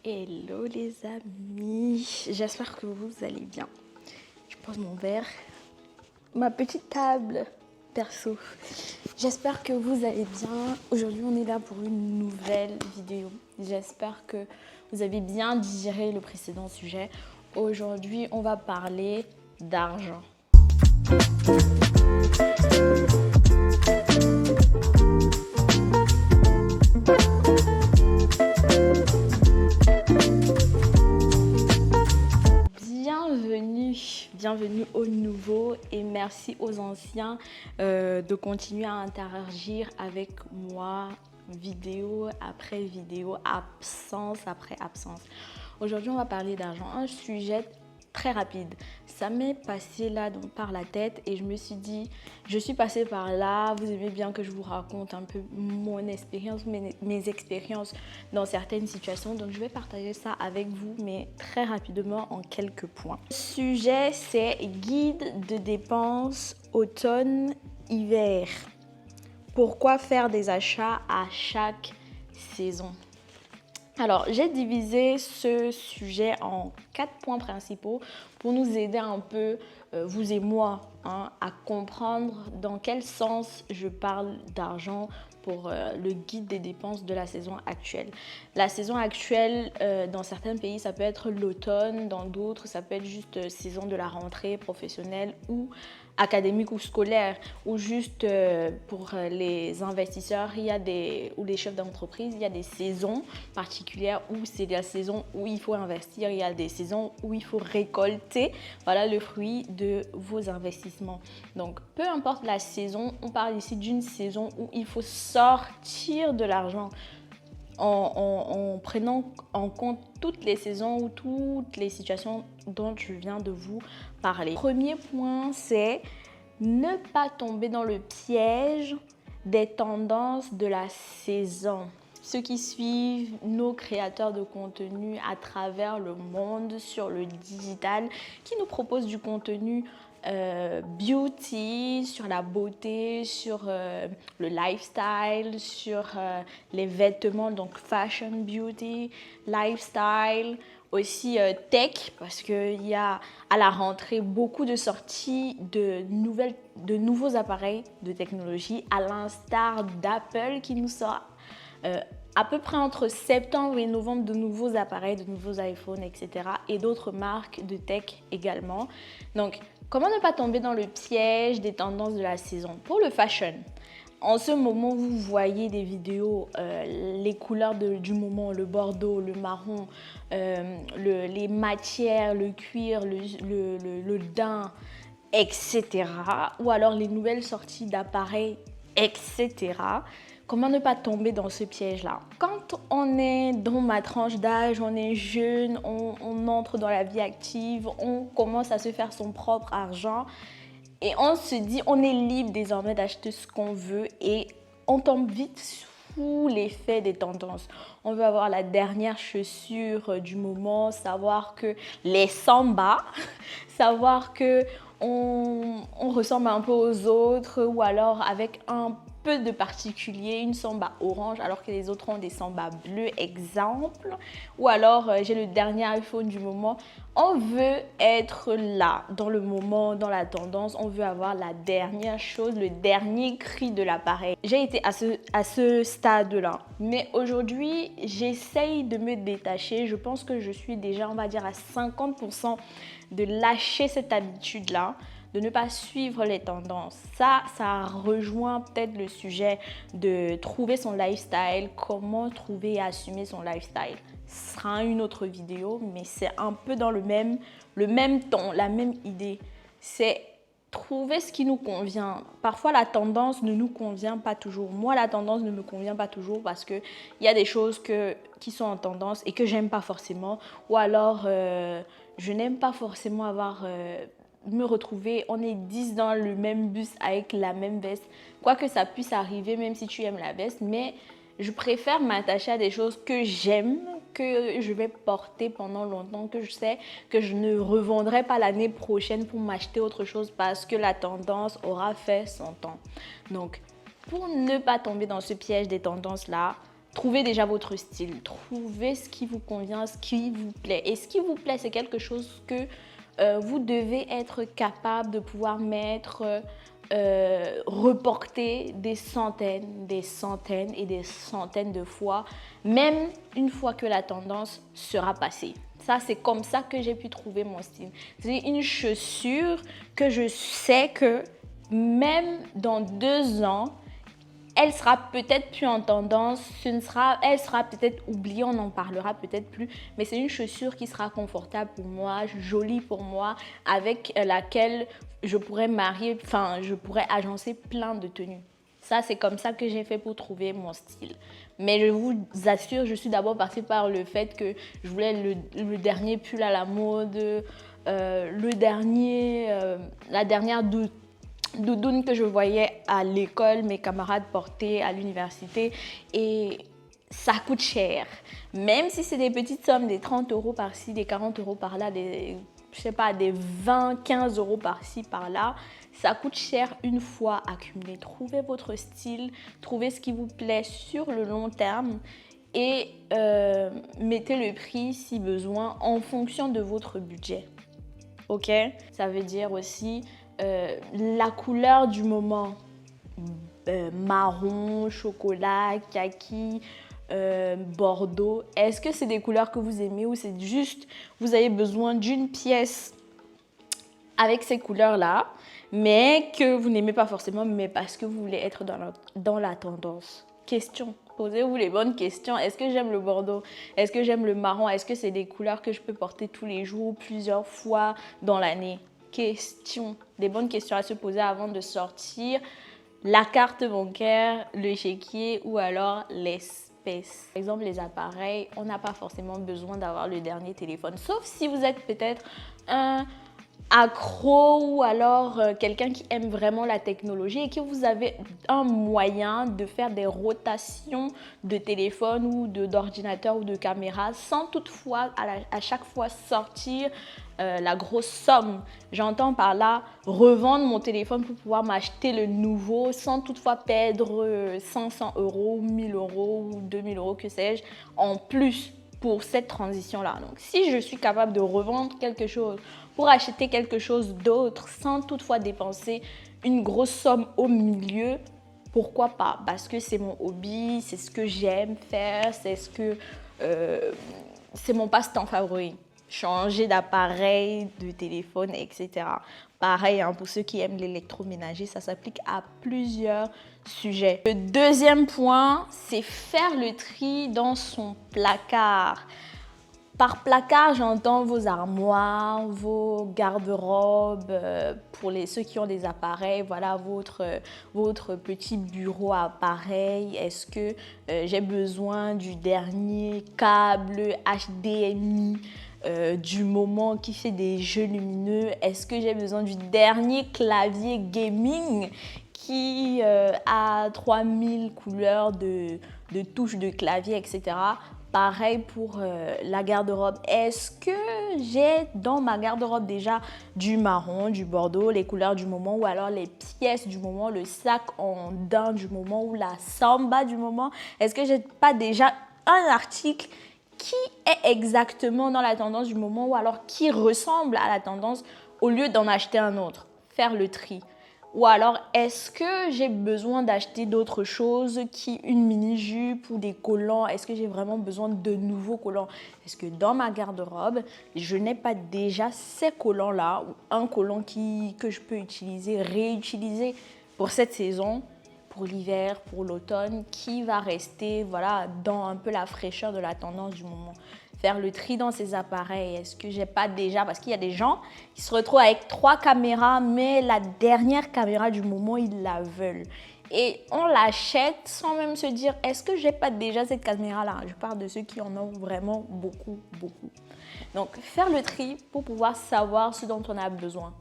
Hello les amis, j'espère que vous allez bien. Je pose mon verre, ma petite table perso. J'espère que vous allez bien. Aujourd'hui on est là pour une nouvelle vidéo. J'espère que vous avez bien digéré le précédent sujet. Aujourd'hui on va parler d'argent. Bienvenue aux nouveaux et merci aux anciens de continuer à interagir avec moi, vidéo après vidéo, absence après absence. Aujourd'hui, on va parler d'argent, un sujet très rapide. Ça m'est passé là par la tête et je me suis dit, je suis passée par là, vous aimez bien que je vous raconte un peu mon expérience, mes expériences dans certaines situations. Donc je vais partager ça avec vous, mais très rapidement en quelques points. Le sujet, c'est guide de dépenses automne-hiver. Pourquoi faire des achats à chaque saison ? Alors, j'ai divisé ce sujet en 4 points principaux pour nous aider un peu, vous et moi, à comprendre dans quel sens je parle d'argent pour le guide des dépenses de la saison actuelle. La saison actuelle, dans certains pays, ça peut être l'automne, dans d'autres, ça peut être juste saison de la rentrée professionnelle ou académique ou scolaire, ou juste pour les investisseurs ou les chefs d'entreprise, il y a des saisons particulières où c'est la saison où il faut investir, il y a des saisons où il faut récolter, voilà, le fruit de vos investissements. Donc, peu importe la saison, on parle ici d'une saison où il faut sortir de l'argent en prenant en compte toutes les saisons ou toutes les situations dont je viens de vous parler. Premier point, c'est ne pas tomber dans le piège des tendances de la saison. Ceux qui suivent nos créateurs de contenu à travers le monde sur le digital, qui nous proposent du contenu beauty, sur la beauté, sur le lifestyle, sur les vêtements, donc fashion, beauty, lifestyle, aussi tech, parce qu'il y a à la rentrée beaucoup de sorties de nouveaux appareils de technologie, à l'instar d'Apple qui nous sort à peu près entre septembre et novembre de nouveaux appareils, de nouveaux iPhones, etc. et d'autres marques de tech également. Donc, comment ne pas tomber dans le piège des tendances de la saison? Pour le fashion, en ce moment, vous voyez des vidéos, les couleurs du moment, le bordeaux, le marron, les matières, le cuir, le daim, etc. Ou alors les nouvelles sorties d'appareils, etc. Comment ne pas tomber dans ce piège-là? Quand on est dans ma tranche d'âge, on est jeune, on entre dans la vie active, on commence à se faire son propre argent et on se dit on est libre désormais d'acheter ce qu'on veut et on tombe vite sous l'effet des tendances. On veut avoir la dernière chaussure du moment, savoir que les samba, savoir que on ressemble un peu aux autres ou alors avec un peu de particulier, une samba orange alors que les autres ont des samba bleus, exemple. Ou alors j'ai le dernier iPhone du moment. On veut être là, dans le moment, dans la tendance. On veut avoir la dernière chose, le dernier cri de l'appareil. J'ai été à ce stade-là. Mais aujourd'hui, j'essaye de me détacher. Je pense que je suis déjà, on va dire, à 50% de lâcher cette habitude-là, de ne pas suivre les tendances. Ça rejoint peut-être le sujet de trouver son lifestyle, comment trouver et assumer son lifestyle. Ce sera une autre vidéo, mais c'est un peu dans le même ton, la même idée. C'est trouver ce qui nous convient. Parfois, la tendance ne nous convient pas toujours. Moi, la tendance ne me convient pas toujours parce qu'il y a des choses qui sont en tendance et que j'aime pas forcément. Ou alors, je n'aime pas forcément me retrouver, on est 10 dans le même bus avec la même veste. Quoi que ça puisse arriver, même si tu aimes la veste, mais je préfère m'attacher à des choses que j'aime, que je vais porter pendant longtemps, que je sais que je ne revendrai pas l'année prochaine pour m'acheter autre chose parce que la tendance aura fait son temps. Donc, pour ne pas tomber dans ce piège des tendances-là, Trouvez déjà votre style, trouvez ce qui vous convient, ce qui vous plaît. Et ce qui vous plaît, c'est quelque chose que vous devez être capable de pouvoir mettre, reporter des centaines et des centaines de fois, même une fois que la tendance sera passée. Ça, c'est comme ça que j'ai pu trouver mon style. C'est une chaussure que je sais que même dans 2 ans, elle sera peut-être plus en tendance, elle sera peut-être oubliée, on n'en parlera peut-être plus, mais c'est une chaussure qui sera confortable pour moi, jolie pour moi, avec laquelle je pourrais je pourrais agencer plein de tenues. Ça, c'est comme ça que j'ai fait pour trouver mon style. Mais je vous assure, je suis d'abord passée par le fait que je voulais le dernier pull à la mode, la dernière doudoune que je voyais à l'école, mes camarades portaient à l'université, et ça coûte cher. Même si c'est des petites sommes, des 30 € par-ci, des 40 € par-là, des 20, 15 € par-ci, par-là, ça coûte cher une fois accumulé. Trouvez votre style, trouvez ce qui vous plaît sur le long terme et mettez le prix si besoin en fonction de votre budget. Ok? Ça veut dire aussi la couleur du moment, marron, chocolat, kaki, bordeaux. Est-ce que c'est des couleurs que vous aimez ou c'est juste vous avez besoin d'une pièce avec ces couleurs-là, mais que vous n'aimez pas forcément, mais parce que vous voulez être dans la tendance? Question. Posez-vous les bonnes questions. Est-ce que j'aime le bordeaux? Est-ce que j'aime le marron? Est-ce que c'est des couleurs que je peux porter tous les jours, plusieurs fois dans l'année? Question. Des bonnes questions à se poser avant de sortir la carte bancaire, le chéquier ou alors l'espèce. Par exemple, les appareils, on n'a pas forcément besoin d'avoir le dernier téléphone, sauf si vous êtes peut-être un accro ou alors quelqu'un qui aime vraiment la technologie et que vous avez un moyen de faire des rotations de téléphone ou d'ordinateur ou de caméra sans toutefois à chaque fois sortir la grosse somme. J'entends par là revendre mon téléphone pour pouvoir m'acheter le nouveau sans toutefois perdre 500 €, 1000 € ou 2000 €, que sais-je, en plus pour cette transition-là. Donc, si je suis capable de revendre quelque chose pour acheter quelque chose d'autre sans toutefois dépenser une grosse somme au milieu, pourquoi pas? Parce que c'est mon hobby, c'est ce que j'aime faire, c'est mon passe-temps favori. Changer d'appareil, de téléphone, etc. Pareil, hein, pour ceux qui aiment l'électroménager, ça s'applique à plusieurs sujets. Le deuxième point, c'est faire le tri dans son placard. Par placard, j'entends vos armoires, vos garde-robes, pour ceux qui ont des appareils, voilà votre petit bureau à appareil. Est-ce que j'ai besoin du dernier câble HDMI du moment qui fait des jeux lumineux? Est-ce que j'ai besoin du dernier clavier gaming qui a 3000 couleurs de touches de clavier, etc. Pareil pour la garde-robe. Est-ce que j'ai dans ma garde-robe déjà du marron, du bordeaux, les couleurs du moment, ou alors les pièces du moment, le sac en daim du moment ou la samba du moment? Est-ce que j'ai pas déjà un article qui est exactement dans la tendance du moment ou alors qui ressemble à la tendance au lieu d'en acheter un autre? Faire le tri. Ou alors, est-ce que j'ai besoin d'acheter d'autres choses, une mini-jupe ou des collants? Est-ce que j'ai vraiment besoin de nouveaux collants? Est-ce que dans ma garde-robe, je n'ai pas déjà ces collants-là ou un collant que je peux réutiliser pour cette saison, pour l'hiver, pour l'automne, qui va rester dans un peu la fraîcheur de la tendance du moment? Faire le tri dans ces appareils. Est-ce que j'ai pas déjà... Parce qu'il y a des gens qui se retrouvent avec 3 caméras, mais la dernière caméra du moment, ils la veulent. Et on l'achète sans même se dire, est-ce que j'ai pas déjà cette caméra-là? Je parle de ceux qui en ont vraiment beaucoup, beaucoup. Donc, faire le tri pour pouvoir savoir ce dont on a besoin.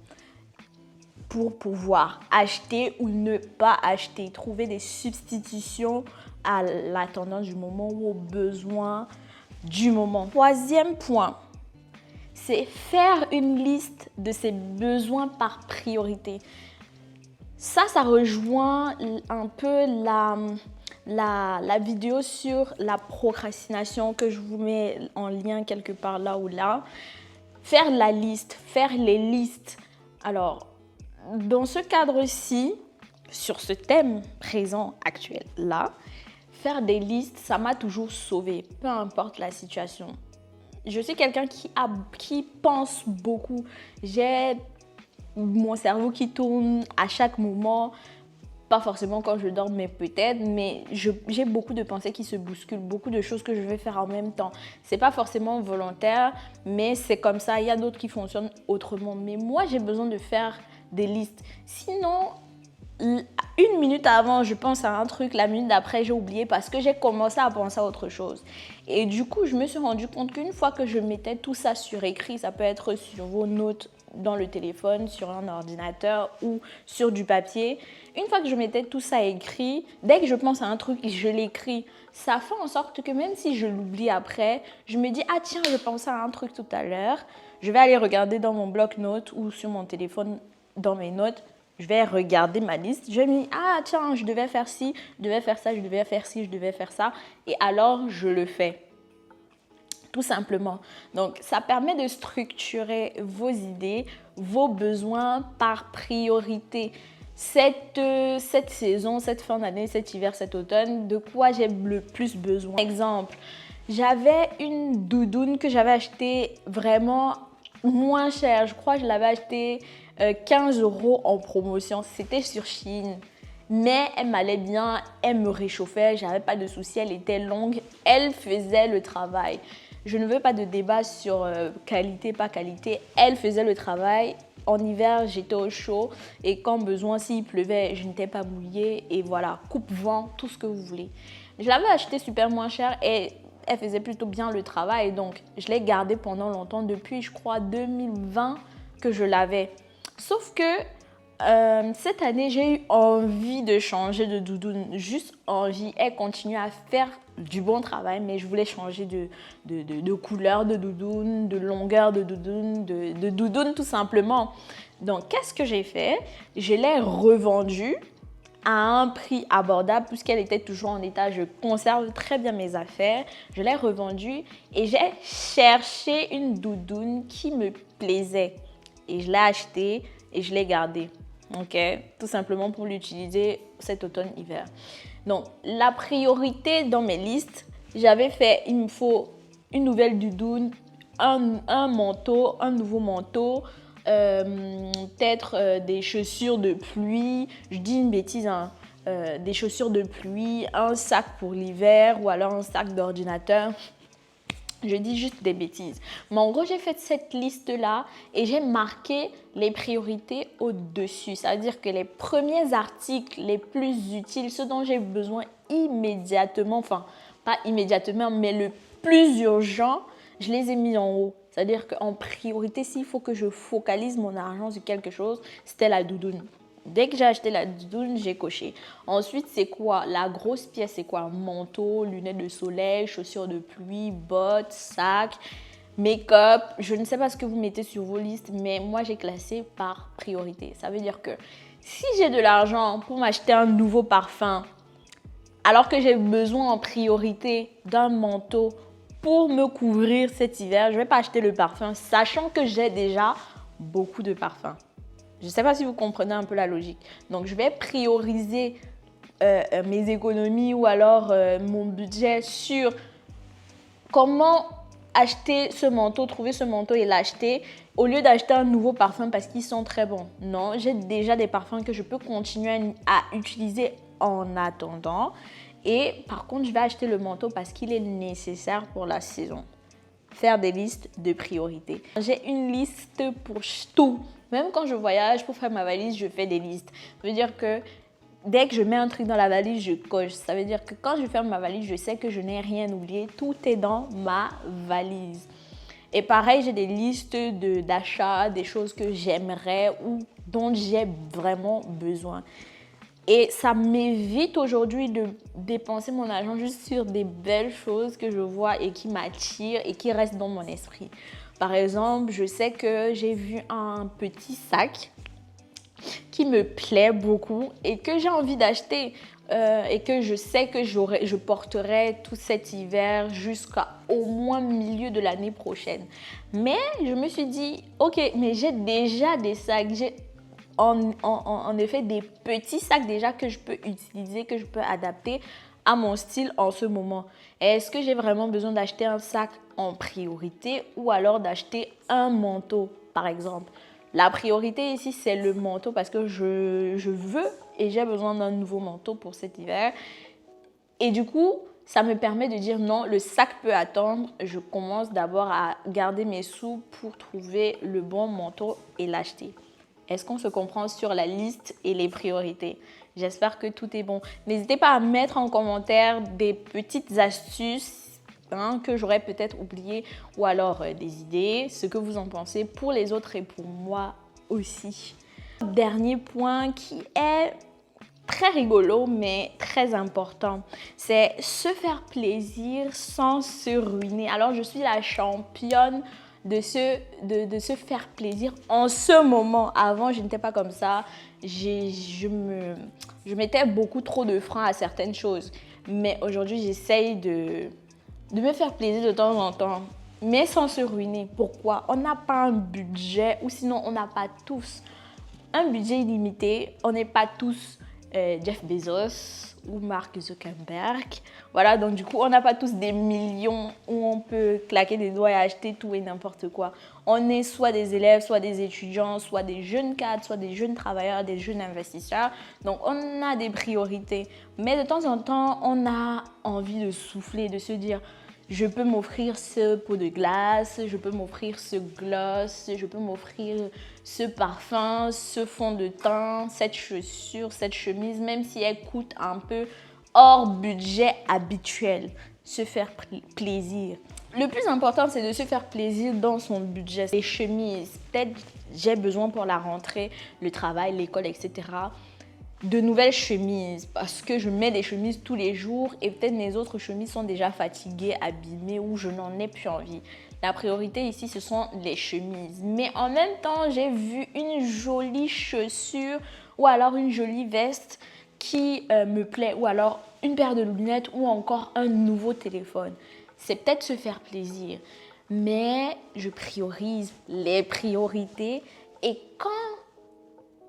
Pour pouvoir acheter ou ne pas acheter. Trouver des substitutions à la tendance du moment ou aux besoins du moment. Troisième point, c'est faire une liste de ses besoins par priorité. Ça rejoint un peu la vidéo sur la procrastination que je vous mets en lien quelque part là ou là. Faire la liste, faire les listes. Alors, dans ce cadre-ci, sur ce thème présent, actuel là, faire des listes, ça m'a toujours sauvée, peu importe la situation. Je suis quelqu'un qui pense beaucoup. J'ai mon cerveau qui tourne à chaque moment. Pas forcément quand je dors, mais peut-être. Mais j'ai beaucoup de pensées qui se bousculent, beaucoup de choses que je vais faire en même temps. C'est pas forcément volontaire, mais c'est comme ça. Il y a d'autres qui fonctionnent autrement. Mais moi, j'ai besoin de faire des listes. Sinon, une minute avant, je pense à un truc, la minute d'après, j'ai oublié parce que j'ai commencé à penser à autre chose. Et du coup, je me suis rendu compte qu'une fois que je mettais tout ça sur écrit, ça peut être sur vos notes dans le téléphone, sur un ordinateur ou sur du papier. Une fois que je mettais tout ça écrit, dès que je pense à un truc, je l'écris. Ça fait en sorte que même si je l'oublie après, je me dis « Ah tiens, je pensais à un truc tout à l'heure. Je vais aller regarder dans mon bloc-notes ou sur mon téléphone dans mes notes. Je vais regarder ma liste. Je me dis « Ah tiens, je devais faire ci, je devais faire ça, je devais faire ci, je devais faire ça. » Et alors, je le fais. Tout simplement. Donc, ça permet de structurer vos idées, vos besoins par priorité. Cette saison, cette fin d'année, cet hiver, cet automne, de quoi j'ai le plus besoin. Exemple, j'avais une doudoune que j'avais achetée vraiment moins cher. Je crois que je l'avais achetée 15 € en promotion. C'était sur Shein. Mais elle m'allait bien, elle me réchauffait, j'avais pas de soucis, elle était longue, elle faisait le travail. Je ne veux pas de débat sur qualité, pas qualité. Elle faisait le travail. En hiver, j'étais au chaud et quand besoin, s'il pleuvait, je n'étais pas mouillée. Et voilà, coupe-vent, tout ce que vous voulez. Je l'avais acheté super moins cher et elle faisait plutôt bien le travail. Donc, je l'ai gardée pendant longtemps, depuis, je crois, 2020 que je l'avais. Sauf que cette année, j'ai eu envie de changer de doudoune, juste envie. Elle continue à faire du bon travail, mais je voulais changer de couleur de doudoune, de longueur de doudoune, de doudoune tout simplement. Donc, qu'est-ce que j'ai fait? Je l'ai revendue à un prix abordable puisqu'elle était toujours en état. Je conserve très bien mes affaires. Je l'ai revendue et j'ai cherché une doudoune qui me plaisait. Et je l'ai achetée et je l'ai gardée. Ok, tout simplement pour l'utiliser cet automne-hiver. Donc, la priorité dans mes listes, j'avais fait, il me faut une nouvelle doudoune, un manteau, un nouveau manteau, peut-être des chaussures de pluie, je dis une bêtise, hein, des chaussures de pluie, un sac pour l'hiver ou alors un sac d'ordinateur. Je dis juste des bêtises. Mais en gros, j'ai fait cette liste-là et j'ai marqué les priorités au-dessus. Ça veut dire que les premiers articles les plus utiles, ceux dont j'ai besoin immédiatement, enfin, pas immédiatement, mais le plus urgent, je les ai mis en haut. C'est-à-dire qu'en priorité, s'il faut que je focalise mon argent sur quelque chose, c'était la doudoune. Dès que j'ai acheté la doudoune, j'ai coché. Ensuite, c'est quoi? La grosse pièce, c'est quoi? Manteau, lunettes de soleil, chaussures de pluie, bottes, sac, make-up. Je ne sais pas ce que vous mettez sur vos listes, mais moi, j'ai classé par priorité. Ça veut dire que si j'ai de l'argent pour m'acheter un nouveau parfum, alors que j'ai besoin en priorité d'un manteau pour me couvrir cet hiver, je ne vais pas acheter le parfum, sachant que j'ai déjà beaucoup de parfums. Je ne sais pas si vous comprenez un peu la logique. Donc, je vais prioriser mes économies ou alors mon budget sur comment acheter ce manteau, trouver ce manteau et l'acheter au lieu d'acheter un nouveau parfum parce qu'ils sont très bons. Non, j'ai déjà des parfums que je peux continuer à utiliser en attendant. Et par contre, je vais acheter le manteau parce qu'il est nécessaire pour la saison. Faire des listes de priorités. J'ai une liste pour tout. Même quand je voyage, pour faire ma valise, je fais des listes. Ça veut dire que dès que je mets un truc dans la valise, je coche. Ça veut dire que quand je ferme ma valise, je sais que je n'ai rien oublié. Tout est dans ma valise. Et pareil, j'ai des listes d'achats, des choses que j'aimerais ou dont j'ai vraiment besoin. Et ça m'évite aujourd'hui de dépenser mon argent juste sur des belles choses que je vois et qui m'attirent et qui restent dans mon esprit. Par exemple, je sais que j'ai vu un petit sac qui me plaît beaucoup et que j'ai envie d'acheter. et que je sais que je porterai tout cet hiver jusqu'au moins milieu de l'année prochaine. Mais je me suis dit, ok, mais j'ai déjà des sacs, j'ai en effet des petits sacs déjà que je peux utiliser, que je peux adapter à mon style en ce moment. Est-ce que j'ai vraiment besoin d'acheter un sac en priorité ou alors d'acheter un manteau, par exemple? La priorité ici, c'est le manteau parce que je veux et j'ai besoin d'un nouveau manteau pour cet hiver. Et du coup, ça me permet de dire non, le sac peut attendre. Je commence d'abord à garder mes sous pour trouver le bon manteau et l'acheter. Est-ce qu'on se comprend sur la liste et les priorités? J'espère que tout est bon. N'hésitez pas à mettre en commentaire des petites astuces que j'aurais peut-être oubliées ou alors des idées, ce que vous en pensez pour les autres et pour moi aussi. Dernier point qui est très rigolo mais très important, c'est se faire plaisir sans se ruiner. Alors je suis la championne de se faire plaisir en ce moment. Avant, je n'étais pas comme ça. Je mettais beaucoup trop de freins à certaines choses. Mais aujourd'hui, j'essaye de me faire plaisir de temps en temps, mais sans se ruiner. Pourquoi? On n'a pas un budget, ou sinon on n'a pas tous un budget illimité. On n'est pas tous Jeff Bezos ou Mark Zuckerberg. Voilà, donc du coup, on n'a pas tous des millions où on peut claquer des doigts et acheter tout et n'importe quoi. On est soit des élèves, soit des étudiants, soit des jeunes cadres, soit des jeunes travailleurs, des jeunes investisseurs. Donc, on a des priorités. Mais de temps en temps, on a envie de souffler, de se dire... Je peux m'offrir ce pot de glace, je peux m'offrir ce gloss, je peux m'offrir ce parfum, ce fond de teint, cette chaussure, cette chemise, même si elle coûte un peu hors budget habituel. Se faire plaisir. Le plus important, c'est de se faire plaisir dans son budget. Les chemises, peut-être j'ai besoin pour la rentrée, le travail, l'école, etc. de nouvelles chemises parce que je mets des chemises tous les jours et peut-être mes autres chemises sont déjà fatiguées, abîmées ou je n'en ai plus envie. La priorité ici, ce sont les chemises. Mais en même temps, j'ai vu une jolie chaussure ou alors une jolie veste qui me plaît ou alors une paire de lunettes ou encore un nouveau téléphone. C'est peut-être se faire plaisir. Mais je priorise les priorités et quand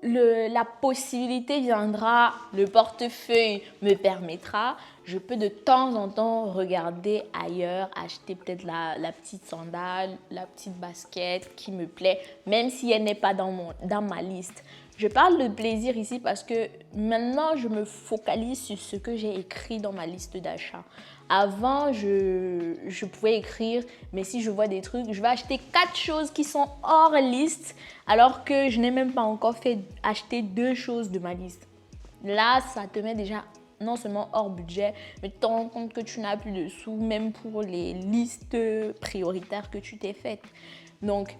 la possibilité viendra, le portefeuille me permettra, je peux de temps en temps regarder ailleurs, acheter peut-être la petite sandale, la petite basket qui me plaît, même si elle n'est pas dans ma liste. Je parle de plaisir ici parce que maintenant, je me focalise sur ce que j'ai écrit dans ma liste d'achat. Avant, je pouvais écrire, mais si je vois des trucs, je vais acheter 4 choses qui sont hors liste, alors que je n'ai même pas encore fait acheter 2 choses de ma liste. Là, ça te met déjà non seulement hors budget, mais tu te rends compte que tu n'as plus de sous, même pour les listes prioritaires que tu t'es faites. Donc,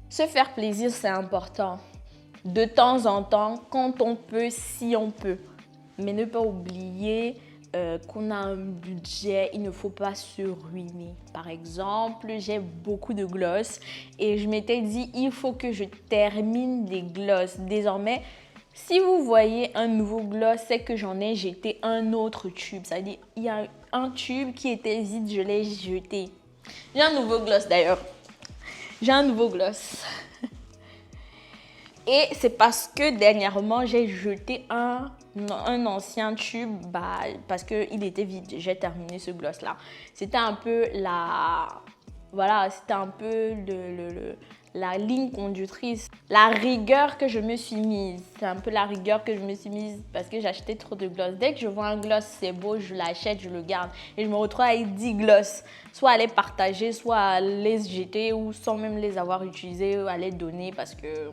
se faire plaisir, c'est important. De temps en temps, quand on peut, si on peut. Mais ne pas oublier qu'on a un budget, il ne faut pas se ruiner. Par exemple, j'ai beaucoup de gloss et je m'étais dit, il faut que je termine les gloss. Désormais, si vous voyez un nouveau gloss, c'est que j'en ai jeté un autre tube. C'est-à-dire, il y a un tube qui était vide, je l'ai jeté. J'ai un nouveau gloss d'ailleurs. J'ai un nouveau gloss. Et c'est parce que dernièrement, j'ai jeté un ancien tube parce qu'il était vide. J'ai terminé ce gloss-là. C'était un peu la ligne conductrice, la rigueur que je me suis mise. C'est un peu la rigueur que je me suis mise parce que j'achetais trop de gloss. Dès que je vois un gloss, c'est beau, je l'achète, je le garde. Et je me retrouve avec 10 gloss. Soit à les partager, soit à les jeter ou sans même les avoir utilisés ou à les donner parce que...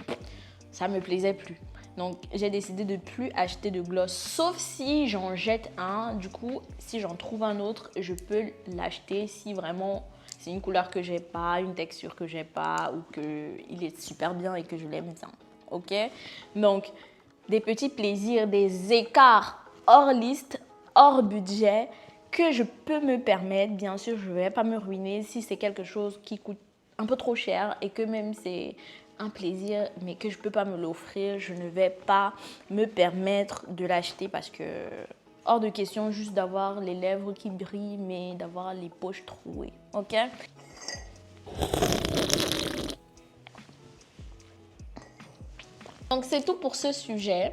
ça me plaisait plus. Donc, j'ai décidé de ne plus acheter de gloss, sauf si j'en jette un. Du coup, si j'en trouve un autre, je peux l'acheter si vraiment c'est une couleur que j'ai pas, une texture que j'ai pas ou qu'il est super bien et que je l'aime bien. Ok? Donc, des petits plaisirs, des écarts hors liste, hors budget que je peux me permettre. Bien sûr, je ne vais pas me ruiner si c'est quelque chose qui coûte un peu trop cher et que même c'est un plaisir, mais que je ne peux pas me l'offrir, je ne vais pas me permettre de l'acheter parce que hors de question juste d'avoir les lèvres qui brillent, mais d'avoir les poches trouées, ok? Donc c'est tout pour ce sujet.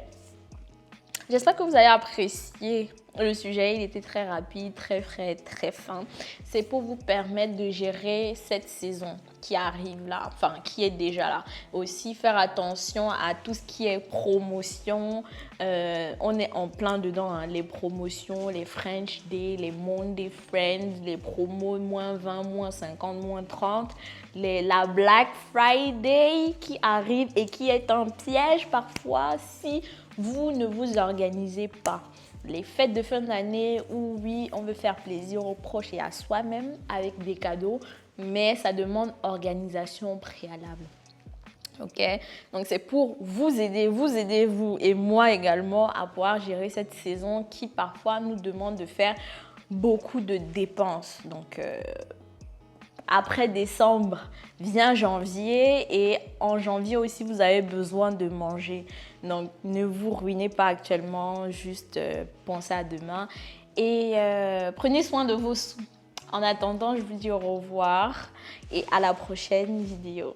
J'espère que vous avez apprécié le sujet. Il était très rapide, très frais, très fin. C'est pour vous permettre de gérer cette saison qui arrive là, enfin qui est déjà là. Aussi faire attention à tout ce qui est promotion. On est en plein dedans, hein, les promotions, les French Day, les Monday Friends, les promos moins 20, moins 50, moins 30, la Black Friday qui arrive et qui est un piège parfois si vous ne vous organisez pas. Les fêtes de fin d'année où oui, on veut faire plaisir aux proches et à soi-même avec des cadeaux, mais ça demande organisation préalable. Ok, donc c'est pour vous aider, vous et moi également à pouvoir gérer cette saison qui parfois nous demande de faire beaucoup de dépenses. Donc après décembre vient janvier et en janvier aussi vous avez besoin de manger. Donc ne vous ruinez pas actuellement, juste pensez à demain et prenez soin de vos sous. En attendant, je vous dis au revoir et à la prochaine vidéo.